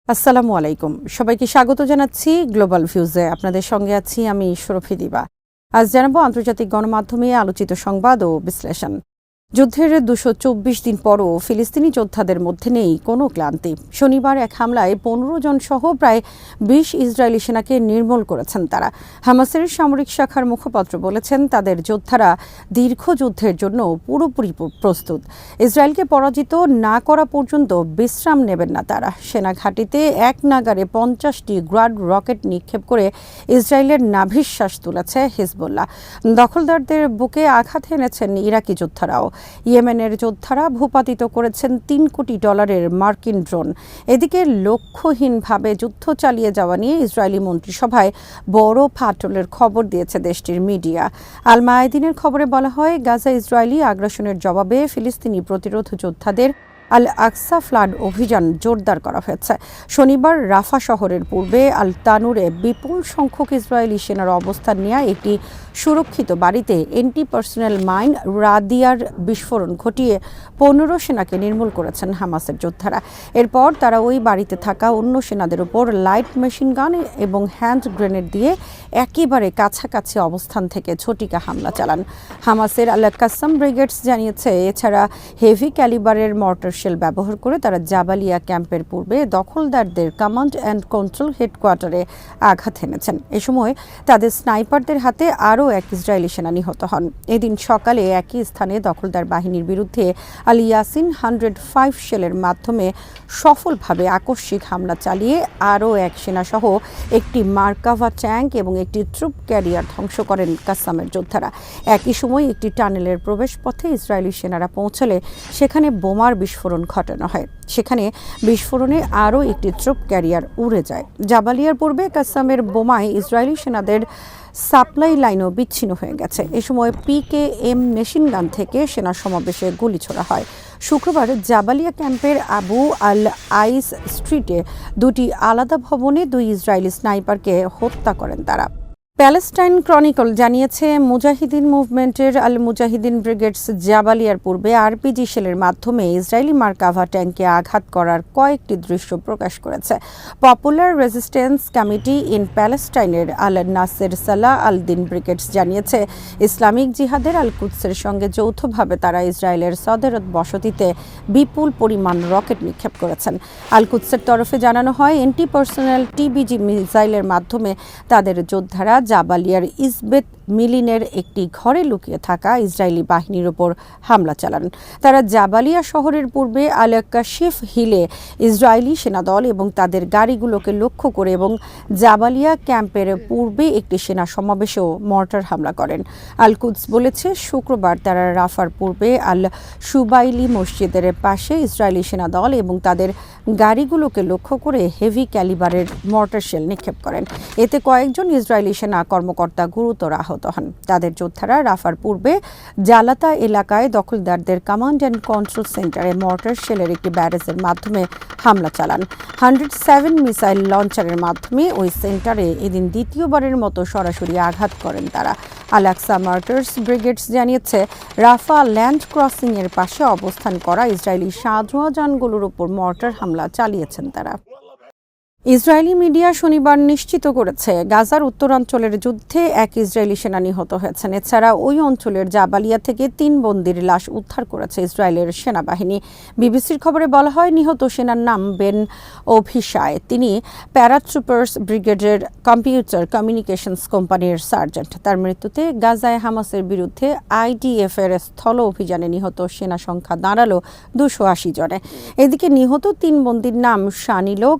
আসসালামু আলাইকুম। সবাইকে স্বাগত জানাচ্ছি গ্লোবাল ভিউজে। আপনাদের সঙ্গে আছি আমি শরফি দিবা। আজ জানাবো আন্তর্জাতিক গণমাধ্যমে আলোচিত সংবাদ ও বিশ্লেষণ। যুদ্ধের ২২৪ দিন পরও ফিলিস্তিনি যোদ্ধাদের মধ্যে নেই কোনো ক্লান্তি। শনিবার এক হামলায় ১৫ জন সহ প্রায় ২০ ইসরায়েলি সেনাকে নির্মূল করেছেন তারা। হামাসের সামরিক শাখার মুখপাত্র বলেছেন, তাদের যোদ্ধারা দীর্ঘ যুদ্ধের জন্য পুরোপুরি প্রস্তুত। ইসরায়েলকে পরাজিত না করা পর্যন্ত বিশ্রাম নেবেন না তারা। সেনা ঘাঁটিতে এক নাগারে ৫০টি গ্রাড রকেট নিক্ষেপ করে ইসরায়েলের নাভিশ্বাস তুলেছে হিজবুল্লাহ। দখলদারদের বুকে আঘাত এনেছেন ইরাকি যোদ্ধারাও। ইয়েমেনের যোদ্ধারা ভূপাতিত করেছেন $৩ কোটি মার্কিন ড্রোন। এদিকে লক্ষ্যহীনভাবে যুদ্ধ চালিয়ে যাওয়া নিয়ে ইসরায়েলি মন্ত্রিসভায় বড় ফাটলের খবর দিয়েছে দেশটির মিডিয়া। আল মায়াদিনের খবরে বলা হয়, গাজা ইসরায়েলি আগ্রাসনের জবাবে ফিলিস্তিনি প্রতিরোধ যোদ্ধাদের আল আকসা ফ্লাড অভিযান জোরদার করা হয়েছে। শনিবার রাফা শহরের পূর্বে আল তানুরে বিপুল সংখ্যক ইসরায়েলি সেনার অবস্থান নেওয়া একটি সুরক্ষিত বাড়িতে এন্টি পার্সোনাল মাইন রাদিয়ার বিস্ফোরণ ঘটিয়ে ১৫ সেনাকে নির্মূল করেছেন হামাসের যোদ্ধারা। এরপর তারা ওই বাড়িতে থাকা অন্য সেনাদের উপর লাইট মেশিন গান এবং হ্যান্ড গ্রেনেড দিয়ে একেবারে কাছাকাছি অবস্থান থেকে ঝটিকা হামলা চালান। হামাসের আল কাসাম ব্রিগেডস জানিয়েছে, এছাড়া হেভি ক্যালিবারের মর্টার শেল ব্যবহার করে তারা জাবালিয়া ক্যাম্পের পূর্বে দখলদারদের কমান্ড অ্যান্ড কন্ট্রোল হেডকোয়ার্টারে আঘাত এনেছেন। এ সময় তাদের স্নাইপারদের হাতে আরও এক ইসরায়েলি সেনা নিহত হন। এদিন সকালে একই স্থানে দখলদার বাহিনীর বিরুদ্ধে আল ইয়াসিন 105 শেলের মাধ্যমে সফলভাবে আকস্মিক হামলা চালিয়ে আরও এক সেনাসহ একটি মার্কাভা ট্যাঙ্ক এবং একটি ট্রুপ ক্যারিয়ার ধ্বংস করেন কাসামের যোদ্ধারা। একই সময় একটি টানেলের প্রবেশপথে ইসরায়েলি সেনারা পৌঁছলে সেখানে বোমার বিস্ফোরণ ঘটানো হয়। সেখানে বিস্ফোরণে আরও একটি ট্রুপ ক্যারিয়ার উড়ে যায়। জাবালিয়ার পূর্বে কাসামের বোমায় ইসরায়েলি সেনাদের সাপ্লাই লাইনও বিচ্ছিন্ন হয়ে গেছে। এ সময় PKM মেশিন গান থেকে সেনা সমাবেশে গুলি ছোড়া হয়। শুক্রবার জাবালিয়া ক্যাম্পের আবু আল আইস স্ট্রিটে দুটি আলাদা ভবনে 2 ইসরায়েলি স্নাইপারকে হত্যা করেন তারা। প্যালেস্টাইন ক্রনিকল জানিয়েছে, মুজাহিদিন মুভমেন্টের আল মুজাহিদিন ব্রিগেডস জাবালিয়ার পূর্বে আরপিজি শেলের মাধ্যমে ইসরায়েলি মার্কাভা ট্যাঙ্কে আঘাত করার কয়েকটি দৃশ্য প্রকাশ করেছে। পপুলার রেজিস্ট্যান্স কমিটি ইন প্যালেস্টাইনের আল নাসের সালাহ আল দিন ব্রিগেডস জানিয়েছে, ইসলামিক জিহাদের আল কুদসের সঙ্গে যৌথভাবে তারা ইসরায়েলের সদেরত বসতিতে বিপুল পরিমাণ রকেট নিক্ষেপ করেছেন। আল কুদসের তরফে জানানো হয়, এন্টি পার্সোনাল TBG মিসাইলের মাধ্যমে তাদের যোদ্ধারা জাবালিয়ার ইসবেত মিলিনের একটি ঘরে লুকিয়ে থাকা ইসরায়েলি বাহিনীর ওপর হামলা চালান। তারা জাবালিয়া শহরের পূর্বে আল কাশিফ হিলে ইসরায়েলি সেনাদল এবং তাদের গাড়িগুলোকে লক্ষ্য করে এবং জাবালিয়া ক্যাম্পের পূর্বে একটি সেনা সমাবেশেও মর্টার হামলা করেন। আল কুদস বলেছে, শুক্রবার তারা রাফার পূর্বে আল সুবাইলি মসজিদের পাশে ইসরায়েলি সেনাদল এবং তাদের গাড়িগুলোকে লক্ষ্য করে হেভি ক্যালিবারের মর্টার শেল নিক্ষেপ করেন। এতে কয়েকজন ইসরায়েলি সেনা কর্মকর্তা গুরুতর আহত হন। তাদের যোদ্ধারা রাফার পূর্বে জালাতা এলাকায় দখলদারদের কমান্ড অ্যান্ড কন্ট্রোল সেন্টারে মর্টার শেলের একটি ব্যারেজের মাধ্যমে হামলা চালান। 107 মিসাইল লঞ্চারের মাধ্যমে ওই সেন্টারে এদিন দ্বিতীয়বারের মতো সরাসরি আঘাত করেন তারা। আল আকসা মার্টার্স ব্রিগেডস জানিয়েছে, রাফা ল্যান্ড ক্রসিং এর পাশে অবস্থান করা ইসরায়েলি সাঁজোয়া যানগুলোর উপর মর্টার হামলা চালিয়েছেন তারা। ইসরায়েলি মিডিয়া শনিবার নিশ্চিত করেছে, গাজার উত্তরাঞ্চলের যুদ্ধে এক ইসরায়েলি সেনা নিহত হয়েছেন। এছাড়া ওই অঞ্চলের জাবালিয়া থেকে 3 বন্দীর লাশ উদ্ধার করেছে ইসরায়েলের সেনাবাহিনী। বিবিসির খবরে বলা হয়, নিহত সেনার নাম বেন অভিশায়। তিনি প্যারাট্রুপার্স ব্রিগেডের কম্পিউটার কমিউনিকেশনস কোম্পানির সার্জেন্ট। তার মৃত্যুতে গাজায় হামাসের বিরুদ্ধে IDF এর স্থল অভিযানে নিহত সেনা সংখ্যা দাঁড়ালো 280 জনে। এদিকে নিহত 3 বন্দীর নাম শানিলোক,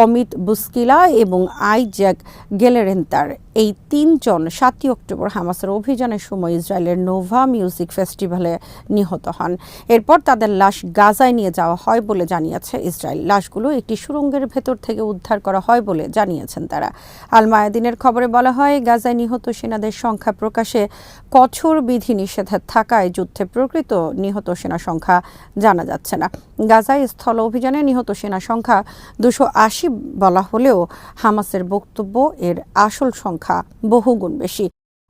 অমিত বুস্কিলা এবং আইজ্যাক গেলেরেন্তার। এই 3 জন 7 অক্টোবর হামাসের অভিযানের সময় ইসরায়েলের নোভা মিউজিক ফেস্টিভ্যালে নিহত হন। এরপর তাদের লাশ গাজায় নিয়ে যাওয়া হয় বলে জানিয়েছে ইসরায়েল। লাশগুলো একটি সুড়ঙ্গের ভেতর থেকে উদ্ধার করা হয় বলে জানিয়েছেন তারা। আল মায়াদিনের খবরে বলা হয়, গাজায় নিহত সেনাদের সংখ্যা প্রকাশে কঠোর বিধিনিষেধের থাকায় যুদ্ধে প্রকৃত নিহত সেনা সংখ্যা জানা যাচ্ছে না। গাজায় স্থল অভিযানে নিহত সেনা সংখ্যা 280 বলা হলেও হামাসের বক্তব্য এর আসল সংখ্যা বহুগুণ বেশি।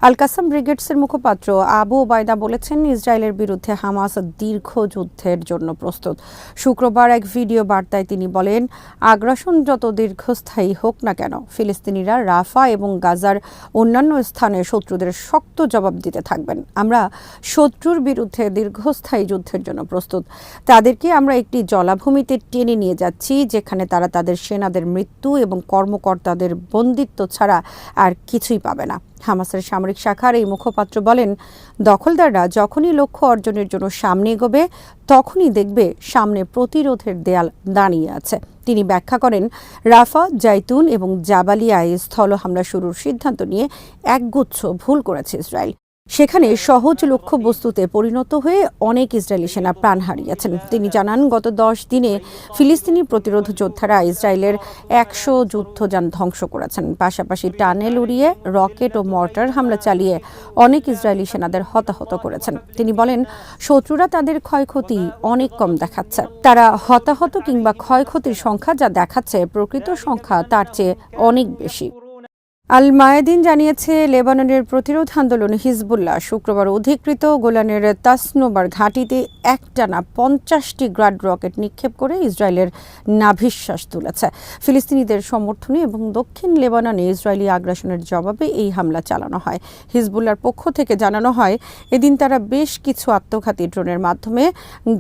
আল কাসাম ব্রিগেডসের মুখপাত্র আবু ওবায়দা বলেছেন, ইসরায়েলের বিরুদ্ধে হামাস দীর্ঘ যুদ্ধের জন্য প্রস্তুত। শুক্রবার এক ভিডিও বার্তায় তিনি বলেন, আগ্রাসন যত দীর্ঘস্থায়ী হোক না কেন, ফিলিস্তিনিরা রাফা এবং গাজার অন্যান্য স্থানে শত্রুদের শক্ত জবাব দিতে থাকবেন। আমরা শত্রুর বিরুদ্ধে দীর্ঘস্থায়ী যুদ্ধের জন্য প্রস্তুত। তাদেরকে আমরা একটি জলাভূমিতে টেনে নিয়ে যাচ্ছি, যেখানে তারা তাদের সেনাদের মৃত্যু এবং কর্মকর্তাদের বন্দিত্ব ছাড়া আর কিছুই পাবে না। হামাসের সামরিক শাখার এই মুখপাত্র বলেন, দখলদাররা যখনই লক্ষ্য অর্জনের জন্য সামনে এগোবে, তখনই দেখবে সামনে প্রতিরোধের দেয়াল দাঁড়িয়ে আছে। তিনি ব্যাখ্যা করেন, রাফা, জাইতুন এবং জাবালিয়ায় স্থল হামলা শুরুর সিদ্ধান্ত নিয়ে একগুচ্ছ ভুল করেছে ইসরায়েল। সেখানে সহজ লক্ষ্যবস্তুতে পরিণত হয়ে অনেক ইসরায়েলি সেনা প্রাণ হারিয়েছেন। তিনি জানান, গত 10 দিনে ফিলিস্তিনি প্রতিরোধ যোদ্ধারা ইসরায়েলের 100 যুদ্ধযান ধ্বংস করেছেন। পাশাপাশি টানেল উড়িয়ে রকেট ও মর্টার হামলা চালিয়ে অনেক ইসরায়েলি সেনাদের হতাহত করেছেন। তিনি বলেন, শত্রুরা তাদের ক্ষয়ক্ষতি অনেক কম দেখাচ্ছে। তারা হতাহত কিংবা ক্ষয়ক্ষতির সংখ্যা যা দেখাচ্ছে, প্রকৃত সংখ্যা তার চেয়ে অনেক বেশি। আল মায়াদিন জানিয়েছে, লেবাননের প্রতিরোধ আন্দোলন হিজবুল্লাহ শুক্রবার অধিকৃত গোলানের তাসনোবার ঘাঁটিতে একটানা 50টি গ্রাড রকেট নিক্ষেপ করে ইসরায়েলের নাভিশ্বাস তুলেছে। ফিলিস্তিনিদের সমর্থনে এবং দক্ষিণ লেবাননে ইসরায়েলি আগ্রাসনের জবাবে এই হামলা চালানো হয়। হিজবুল্লাহর পক্ষ থেকে জানানো হয়, এদিন তারা বেশ কিছু আত্মঘাতী ড্রোনের মাধ্যমে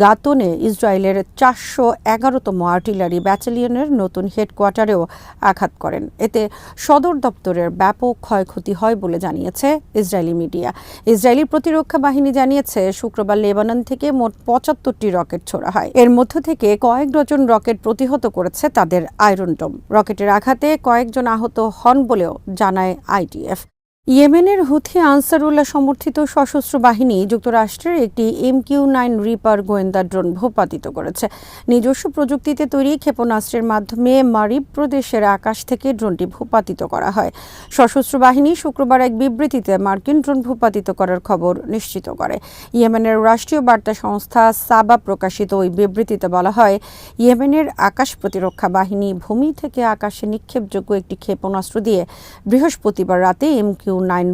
গাতনে ইসরায়েলের 411তম আর্টিলারি ব্যাটালিয়নের নতুন হেডকোয়ার্টারেও আঘাত করেন। এতে সদর দপ্তরের ব্যাপক ক্ষয়ক্ষতি হয় বলে জানিয়েছে ইসরায়েলি মিডিয়া। ইসরায়েলি প্রতিরক্ষা বাহিনী জানিয়েছে, শুক্রবার লেবানন থেকে মোট 75টি রকেট ছোড়া হয়। এর মধ্য থেকে কয়েক ডজন রকেট প্রতিহত করেছে তাদের আয়রন ডোম। রকেটের আঘাতে কয়েকজন আহত হন বলেও জানায় আইডিএফ। ইয়েমেনের হুথি আনসারুল্লাহ সমর্থিত সশস্ত্র বাহিনী যুক্তরাষ্ট্রের একটি MQ-9 রিপার গোয়েন্দা ড্রোন ভূপাতিত করেছে। নিজস্ব প্রযুক্তিতে তৈরি ক্ষেপণাস্ত্রের মাধ্যমে মারিব প্রদেশের আকাশ থেকে ড্রোনটি ভূপাতিত করা হয়। সশস্ত্র বাহিনী শুক্রবার এক বিবৃতিতে মার্কিন ড্রোন ভূপাতিত করার খবর নিশ্চিত করে। ইয়েমেনের রাষ্ট্রীয় বার্তা সংস্থা সাবা প্রকাশিত ওই বিবৃতিতে বলা হয়, ইয়েমেনের আকাশ প্রতিরক্ষা বাহিনী ভূমি থেকে আকাশে নিক্ষেপযোগ্য একটি ক্ষেপণাস্ত্র দিয়ে বৃহস্পতিবার রাতে MQ-9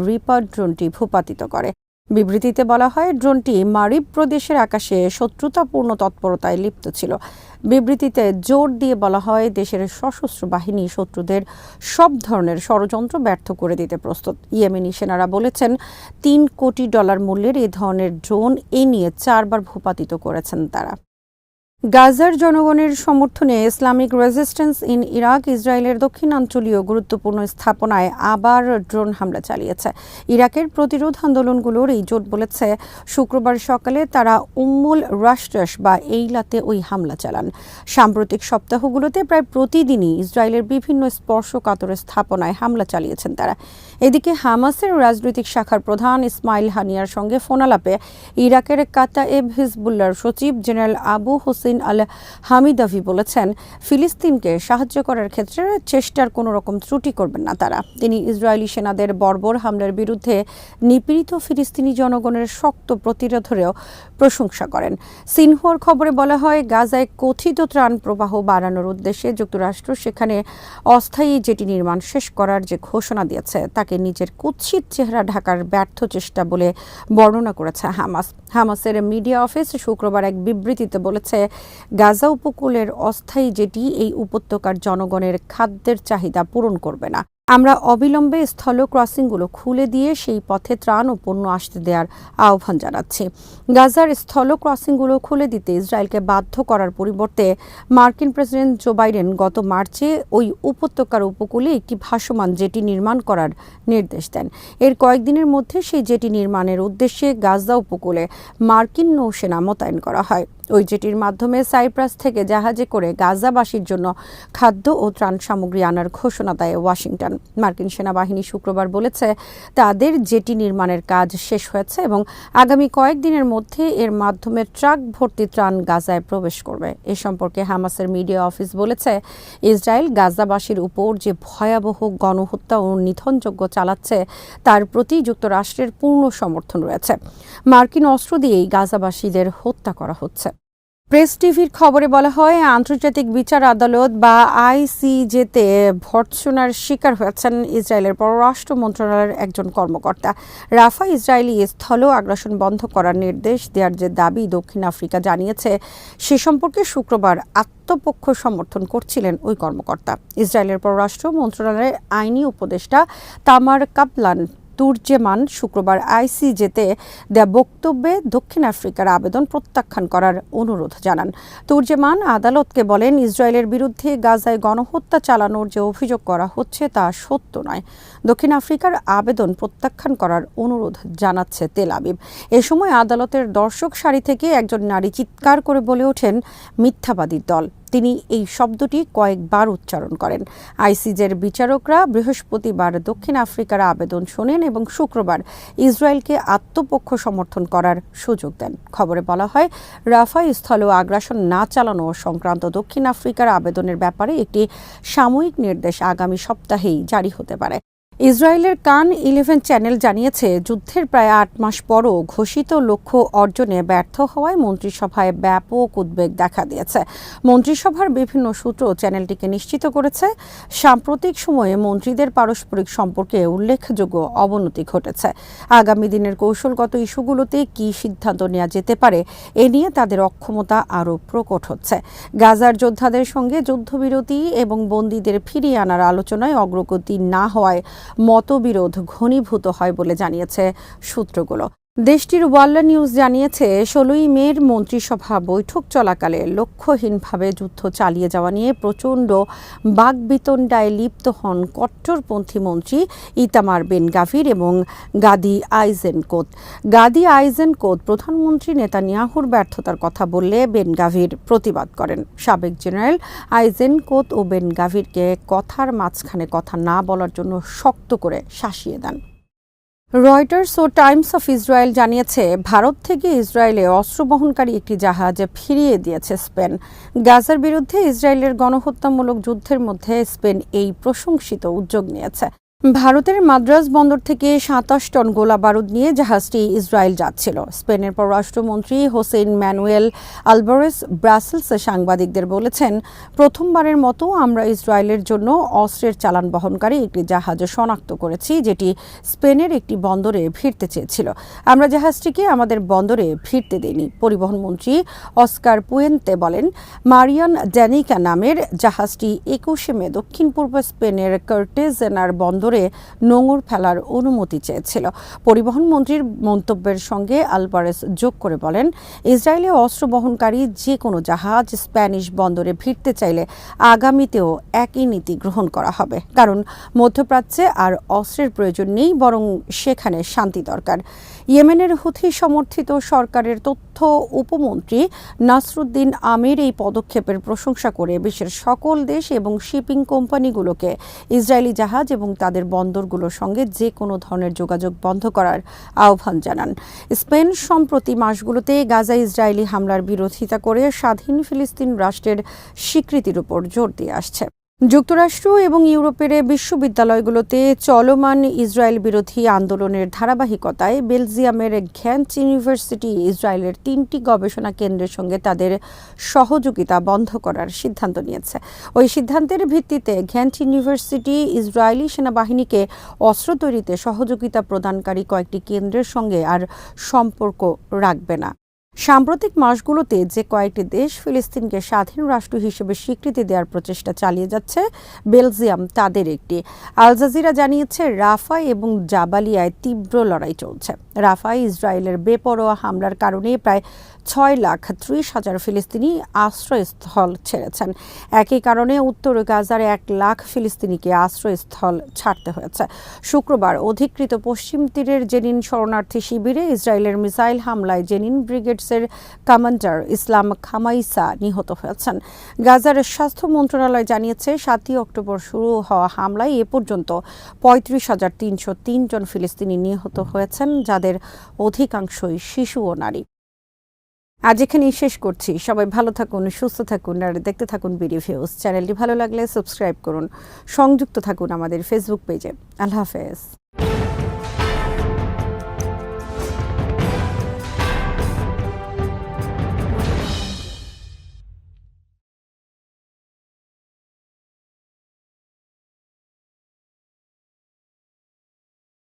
রিপার ড্রোনটি ভূপাতিত করে। বিবৃতিতে বলা হয়, ড্রোনটি মারিব প্রদেশের আকাশে শত্রুতাপূর্ণ তৎপরতায় লিপ্ত ছিল। বিবৃতিতে জোর দিয়ে বলা হয়, দেশের সশস্ত্র বাহিনী শত্রুদের সব ধরনের ষড়যন্ত্র ব্যর্থ করে দিতে প্রস্তুত। ইয়েমেনি সেনারা বলেছেন, $3 কোটি মূল্যের এ ধরনের ড্রোন এ নিয়ে 4 বার ভূপাতিত করেছেন তারা। গাজার জনগণের সমর্থনে ইসলামিক রেজিস্ট্যান্স ইন ইরাক ইসরায়েলের দক্ষিণাঞ্চলীয় গুরুত্বপূর্ণ স্থাপনায় আবার ড্রোন হামলা চালিয়েছে। ইরাকের প্রতিরোধ আন্দোলনগুলোর এই জোট বলেছে, শুক্রবার সকালে তারা উম্মুল রাশরাশ বা এইলাতে ওই হামলা চালান। সাম্প্রতিক সপ্তাহগুলোতে প্রায় প্রতিদিনই ইসরায়েলের বিভিন্ন স্পর্শকাতর স্থাপনায় হামলা চালিয়েছেন তারা। এদিকে হামাসের রাজনৈতিক শাখার প্রধান ইসমাইল হানিয়ার সঙ্গে ফোনালাপে ইরাকের কাতায়েব হিজবুল্লাহর সচিব জেনারেল আবু হোসেন আল হামিদাভি বলেছেন, ফিলিস্তিনকে সাহায্য করার ক্ষেত্রে চেষ্টার কোনো রকম ত্রুটি করবেন না তারা। তিনি ইসরায়েলি সেনাদের বর্বর হামলার বিরুদ্ধে নিপীড়িত ফিলিস্তিনি জনগণের শক্ত প্রতিরোধেরও প্রশংসা করেন। সিনহুয়ার খবরে বলা হয়, গাজায় কথিত ত্রাণ প্রবাহ বাড়ানোর উদ্দেশ্যে যুক্তরাষ্ট্র সেখানে অস্থায়ী জেটি নির্মাণ শেষ করার যে ঘোষণা দিয়েছে, তাকে নিজের কুৎসিত চেহারা ঢাকার ব্যর্থ চেষ্টা বলে বর্ণনা করেছে হামাস। হামাসের মিডিয়া অফিস শুক্রবার এক বিবৃতিতে বলেছে, গাজা উপকূলের অস্থায়ী জেটি এই উপত্যকার জনগণের খাদ্যের চাহিদা পূরণ করবে না। আমরা অবিলম্বে স্থল ক্রসিংগুলো খুলে দিয়ে সেই পথে ত্রাণ ও পণ্য আসতে দেওয়ার আহ্বান জানাচ্ছি। গাজার স্থল ক্রসিংগুলো খুলে দিতে ইসরায়েলকে বাধ্য করার পরিবর্তে মার্কিন প্রেসিডেন্ট জো বাইডেন গত মার্চে ওই উপত্যকার উপকূলে একটি ভাসমান জেটি নির্মাণ করার নির্দেশ দেন। এর কয়েকদিনের মধ্যে সেই জেটি নির্মাণের উদ্দেশ্যে গাজা উপকূলে মার্কিন নৌসেনা মোতায়েন করা হয়। ওই জেটির মাধ্যমে সাইপ্রাস থেকে জাহাজে করে গাজাবাসীর জন্য খাদ্য ও ত্রাণ সামগ্রী আনার ঘোষণা দেয় ওয়াশিংটন। মার্কিন সেনাবাহিনী শুক্রবার বলেছে, তাদের জেটি নির্মাণের কাজ শেষ হয়েছে এবং আগামী কয়েকদিনের মধ্যে এর মাধ্যমে ট্রাক ভর্তি ত্রাণ গাজায় প্রবেশ করবে। এ সম্পর্কে হামাসের মিডিয়া অফিস বলেছে, ইসরায়েল গাজাবাসীর উপর যে ভয়াবহ গণহত্যা ও নিধনযজ্ঞ চালাচ্ছে, তার প্রতি যুক্তরাষ্ট্রের পূর্ণ সমর্থন রয়েছে। মার্কিন অস্ত্র দিয়েই গাজাবাসীদের হত্যা করা হচ্ছে। প্রেস টিভির খবরে বলা হয়, আন্তর্জাতিক বিচার আদালত বা আইসিজেতে ভর্ৎসনার শিকার হয়েছেন ইসরায়েলের পররাষ্ট্র মন্ত্রণালয়ের একজন কর্মকর্তা। রাফা ইসরায়েলি স্থল আগ্রাসন বন্ধ করার নির্দেশ দেওয়ার যে দাবি দক্ষিণ আফ্রিকা জানিয়েছে, সে সম্পর্কে শুক্রবার আত্মপক্ষ সমর্থন করছিলেন ওই কর্মকর্তা। ইসরায়েলের পররাষ্ট্র মন্ত্রণালয়ের আইনি উপদেষ্টা তামার কাপলান তুর্জেমান শুক্রবার আইসিজেতে দেয়া বক্তব্যে দক্ষিণ আফ্রিকার আবেদন প্রত্যাখ্যান করার অনুরোধ জানান। তুর্জেমান আদালতকে বলেন, ইসরায়েলের বিরুদ্ধে গাজায় গণহত্যা চালানোর যে অভিযোগ করা হচ্ছে তা সত্য নয়। দক্ষিণ আফ্রিকার আবেদন প্রত্যাখ্যান করার অনুরোধ জানাচ্ছে তেল আবিব। এ সময় আদালতের দর্শক সারি থেকে একজন নারী চিৎকার করে বলে ওঠেন, মিথ্যাবাদীর দল। তিনি এই শব্দটি কয়েকবার উচ্চারণ করেন। আইসিজের বিচারকরা বৃহস্পতিবার দক্ষিণ আফ্রিকার আবেদন শোনেন এবং শুক্রবার ইসরায়েলকে আত্মপক্ষ সমর্থন করার সুযোগ দেন। খবরে বলা হয়, রাফা স্থল আগ্রাসন না চালানো সংক্রান্ত দক্ষিণ আফ্রিকার আবেদনের ব্যাপারে একটি সাময়িক নির্দেশ আগামী সপ্তাহেই জারি হতে পারে। ইসরায়েলের কান 11 চ্যানেল জানিয়েছে, যুদ্ধের প্রায় 8 মাস পরও ঘোষিত লক্ষ্য অর্জনে ব্যর্থ হওয়ায় মন্ত্রিসভায় ব্যাপক উদ্বেগ দেখা দিয়েছে। মন্ত্রিসভার বিভিন্ন সূত্র চ্যানেলটিকে নিশ্চিত করেছে, সাম্প্রতিক সময়ে মন্ত্রীদের পারস্পরিক সম্পর্কে উল্লেখযোগ্য অবনতি ঘটেছে। আগামী দিনের কৌশলগত ইস্যুগুলোতে কী সিদ্ধান্ত নেওয়া যেতে পারে, এ নিয়ে তাদের অক্ষমতা আরও প্রকট হচ্ছে। গাজার যোদ্ধাদের সঙ্গে যুদ্ধবিরতি এবং বন্দীদের ফিরিয়ে আনার আলোচনায় অগ্রগতি না হওয়ায় মতবিরোধ ঘনীভূত হয় বলে জানিয়েছে সূত্রগুলো। দেশটির ওয়াল্লা নিউজ জানিয়েছে, 16ই মের মন্ত্রিসভা বৈঠক চলাকালে লক্ষ্যহীনভাবে যুদ্ধ চালিয়ে যাওয়া নিয়ে প্রচণ্ড বাকবিতণ্ডায় লিপ্ত হন কট্টরপন্থী মন্ত্রী ইতামার বেন গাভির এবং গাদি আইজেনকোত। গাদি আইজেনকোত প্রধানমন্ত্রী নেতানিয়াহুর ব্যর্থতার কথা বললে বেন গাভির প্রতিবাদ করেন। সাবেক জেনারেল আইজেনকোত ও বেন গাভিরকে কথার মাঝখানে কথা না বলার জন্য শক্ত করে শাসিয়ে দেন। রয়টার্স ও টাইমস অফ ইসরায়েল জানিয়েছে, ভারত থেকে ইসরায়েলে অস্ত্র বহনকারী একটি জাহাজ ফিরিয়ে দিয়েছে স্পেন। গাজার বিরুদ্ধে ইসরায়েলের গণহত্যামূলক যুদ্ধের মধ্যে স্পেন এই প্রশংসিত উদ্যোগ নিয়েছে। ভারতের মাদ্রাজ বন্দর থেকে 27 টন গোলা বারুদ নিয়ে জাহাজটি ইসরায়েল যাচ্ছিল। স্পেনের পররাষ্ট্রমন্ত্রী হোসেইন ম্যানুয়েল আলভারেজ ব্রাসেলসে সাংবাদিকদের বলেছেন, প্রথমবারের মতো আমরা ইসরায়েলের জন্য অস্ত্রের চালান বহনকারী একটি জাহাজ শনাক্ত করেছি, যেটি স্পেনের একটি বন্দরে ভিড়তে চেয়েছিল। আমরা জাহাজটিকে আমাদের বন্দরে ভিড়তে দিইনি। পরিবহন মন্ত্রী অস্কার পুয়েন্তে বলেন, মারিয়ান ড্যানিকা নামের জাহাজটি 21 মে দক্ষিণ পূর্ব স্পেনের কার্টেজেনার বন্দর নোঙর ফেলার অনুমতি চেয়েছিল। পরিবহন মন্ত্রীর মন্তব্যের সঙ্গে আলভারেজ যোগ করে বলেন, ইসরায়েলে অস্ত্র বহনকারী যে কোনো জাহাজ স্প্যানিশ বন্দরে ভিড়তে চাইলে আগামীতেও একই নীতি গ্রহণ করা হবে, কারণ মধ্যপ্রাচ্যে আর অস্ত্রের প্রয়োজন নেই, বরং সেখানে শান্তি দরকার। ইয়েমেনের হুথি সমর্থিত সরকারের তথ্য উপমন্ত্রী নাসরুদ্দিন আমির এই পদক্ষেপের প্রশংসা করে বিশ্বের সকল দেশ এবং শিপিং কোম্পানিগুলোকে ইসরায়েলি জাহাজ এবং তাদের বন্দরগুলোর সঙ্গে যে কোনো ধরনের যোগাযোগ বন্ধ করার আহ্বান জানান। স্পেন সম্প্রতি মাসগুলোতে গাজা ইসরায়েলি হামলার বিরোধিতা করে স্বাধীন ফিলিস্তিন রাষ্ট্রের স্বীকৃতির উপর জোর দিয়ে আসছে। যুক্তরাষ্ট্র এবং ইউরোপের বিশ্ববিদ্যালয়গুলোতে চলমান ইসরায়েল বিরোধী আন্দোলনের ধারাবাহিকতায় বেলজিয়ামের ঘ্যান্ট ইউনিভার্সিটি ইসরায়েলের 3টি গবেষণা কেন্দ্রের সঙ্গে তাদের সহযোগিতা বন্ধ করার সিদ্ধান্ত নিয়েছে। ওই সিদ্ধান্তের ভিত্তিতে ঘ্যান্ট ইউনিভার্সিটি ইসরায়েলি সেনাবাহিনীকে অস্ত্র তৈরিতে সহযোগিতা প্রদানকারী কয়েকটি কেন্দ্রের সঙ্গে আর সম্পর্ক রাখবে না। সাম্প্রতিক মাসগুলোতে যে কয়েকটি দেশ ফিলিস্তিনকে স্বাধীন রাষ্ট্র হিসেবে স্বীকৃতি দেওয়ার প্রচেষ্টা চালিয়ে যাচ্ছে, বেলজিয়াম তাদের একটি। আল জাজিরা জানিয়েছে, রাফা এবং জাবালিয়ায় তীব্র লড়াই চলছে। রাফায় ইসরায়েলের বেপরোয়া হামলার কারণে প্রায় 6,30,000 ফিলিস্তিনি আশ্রয়স্থল ছেড়েছেন। একই কারণে উত্তর গাজার 1 লাখ ফিলিস্তিনিকে আশ্রয়স্থল ছাড়তে হয়েছে। শুক্রবার অধিকৃত পশ্চিম তীরের জেনিন শরণার্থী শিবিরে ইসরায়েলের মিসাইল হামলায় জেনিন ব্রিগেডসের কমান্ডার ইসলাম খামাইসা নিহত হয়েছেন। গাজার স্বাস্থ্য মন্ত্রণালয় জানিয়েছে, 7ই অক্টোবর শুরু হওয়া হামলায় এ পর্যন্ত 35,303 জন ফিলিস্তিনি নিহত হয়েছেন, যাদের অধিকাংশই শিশু ও নারী। আজ এখানেই শেষ করছি। সবাই ভালো থাকুন, সুস্থ থাকুন আর দেখতে থাকুন বিডি ভিউজ। চ্যানেলটি ভালো লাগলে সাবস্ক্রাইব করুন, সংযুক্ত থাকুন আমাদের ফেসবুক পেজে। আল্লাহ হাফেজ।